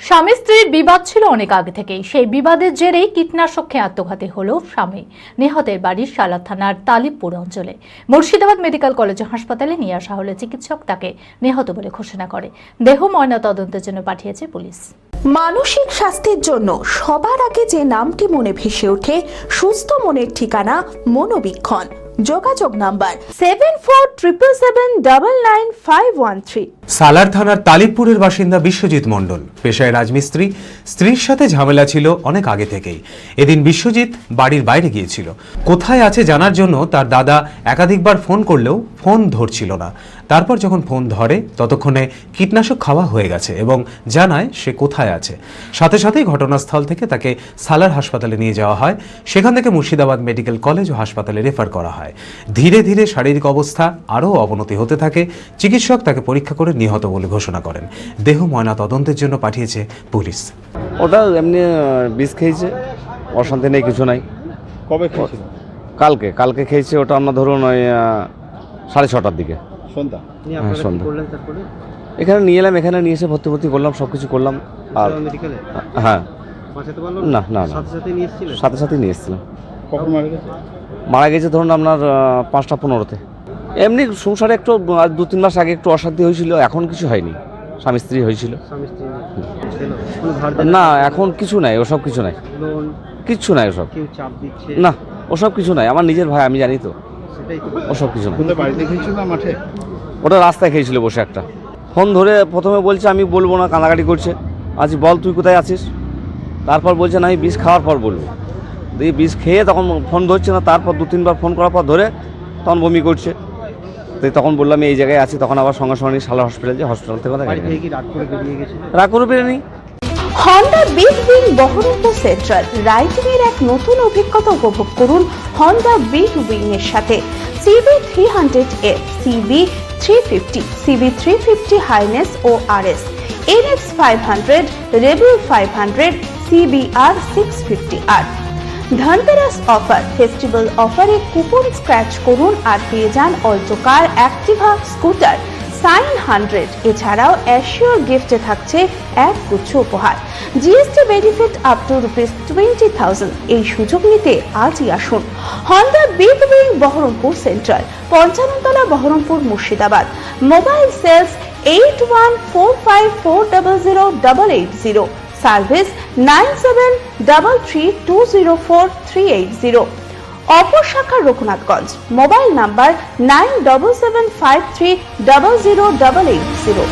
স্বামী স্ত্রীর বিবাদ ছিল অনেক আগে থেকেই। সেই বিবাদের জেরেই কীটনাশক খেয়ে আত্মঘাতী হল স্বামী। নিহতের বাড়ি সালার থানার তালিবপুর অঞ্চলে। মুর্শিদাবাদ মেডিকেল কলেজ হাসপাতালে নিয়ে আসা হলে চিকিৎসক তাকে নিহত বলে ঘোষণা করে। দেহ ময়নাতদন্তের জন্য পাঠিয়েছে পুলিশ। মানসিক স্বাস্থ্যের জন্য সবার আগে যে নামটি মনে ভেসে ওঠে, সুস্থ মনের ঠিকানা মনোবীক্ষণ। যোগাযোগ নাম্বার 7477799513। সালার থানার তালিবপুরের বাসিন্দা বিশ্বজিৎ মণ্ডল, পেশায় রাজমিস্ত্রি। স্ত্রীর সাথে ঝামেলা ছিল অনেক আগে থেকেই। এদিন বিশ্বজিৎ বাড়ির বাইরে গিয়েছিল। কোথায় আছে জানার জন্য তার দাদা একাধিকবার ফোন করলেও ফোন ধরছিল না। তারপর যখন ফোন ধরে ততক্ষণে কীটনাশক খাওয়া হয়ে গেছে এবং জানায় সে কোথায় আছে। সাথে সাথেই ঘটনাস্থল থেকে তাকে সালার হাসপাতালে নিয়ে যাওয়া হয়। সেখান থেকে মুর্শিদাবাদ মেডিকেল কলেজ ও হাসপাতালে রেফার করা হয়। ধীরে ধীরে শারীরিক অবস্থা আরও অবনতি হতে থাকে। চিকিৎসক তাকে পরীক্ষা করে নিহত বলে ঘোষণা করেন। দেহ ময়না তদন্তের জন্য পাঠিয়েছে পুলিশ। ওটা এমনি বিষ খেয়েছে, অশান্তি নেই, কিছু নাই। কবে খেয়েছিল? কালকে খেয়েছে। ওটা আমরা ধরুন ওই 6:30টার দিকে সন্ধ্যা। হ্যাঁ, সন্ধ্যা। এখানে নিয়ে এলাম, এখানে নিয়ে এসে ভর্তি করলাম, সব কিছু করলাম। আর হ্যাঁ, না না না, সাথে সাথে নিয়ে এসেছিলাম। কখন মারা গেছে ধরুন আপনার 5:15-তে। এমনি সংসারে একটু 2-3 মাস আগে একটু অশান্তি হয়েছিল, এখন কিছু হয়নি। স্বামী স্ত্রী হয়েছিল। না, এখন কিছু নাই, ওসব কিছু নাই, কিচ্ছু নাই ওসব। না, ওসব কিছু নাই। আমার নিজের ভাই, আমি জানি তো, ওসব কিছু নাই। বাড়িতে খেয়েছিল না মাঠে? ওটা রাস্তায় খেয়েছিল বসে একটা। ফোন ধরে প্রথমে বলছে আমি বলবো না, কান্নাকাটি করছে। আজ বল তুই কোথায় আছিস। তারপর বলছে না আমি বিষ খাওয়ার পর বলবো। দিয়ে বিষ খেয়ে তখন ফোন ধরছে না। তারপর 2-3বার ফোন করার পর ধরে তখন বমি করছে। তো তখন বললাম এই জায়গায় আছি। তখন আবার সঙ্গে সঙ্গে সালার হসপিটাল যে হসপিটাল থেকে রাগ করে বেরিয়ে Honda big wing Baharampur central riding এর এক নতুন অভিজ্ঞতা উপভোগ করুন হন্ডা বিগ উইং এর সাথে CB300F, CB350, CB350 হাইনেস ও RS, NX 500, Rebel 500, CBR 650R। Dhanteras offer, festival অফারে কুপন স্ক্র্যাচ করুন আর পেয়ে যান অল্টোকার, অ্যাক্টিভা, স্কুটার, সাইন 100। এছাড়াও অ্যাসিওর গিফটে থাকছে এক গুচ্ছ উপহার। GST benefit up to ₹20,000। এই সুযোগ নিতে আজই আসুন Honda big wing Baharampur central, 55 তলা, Baharampur, Murshidabad. Mobile sales 8145400880। Service 9733204380। অপর শাখা রঘুনাথগঞ্জ। Mobile number 9775300880।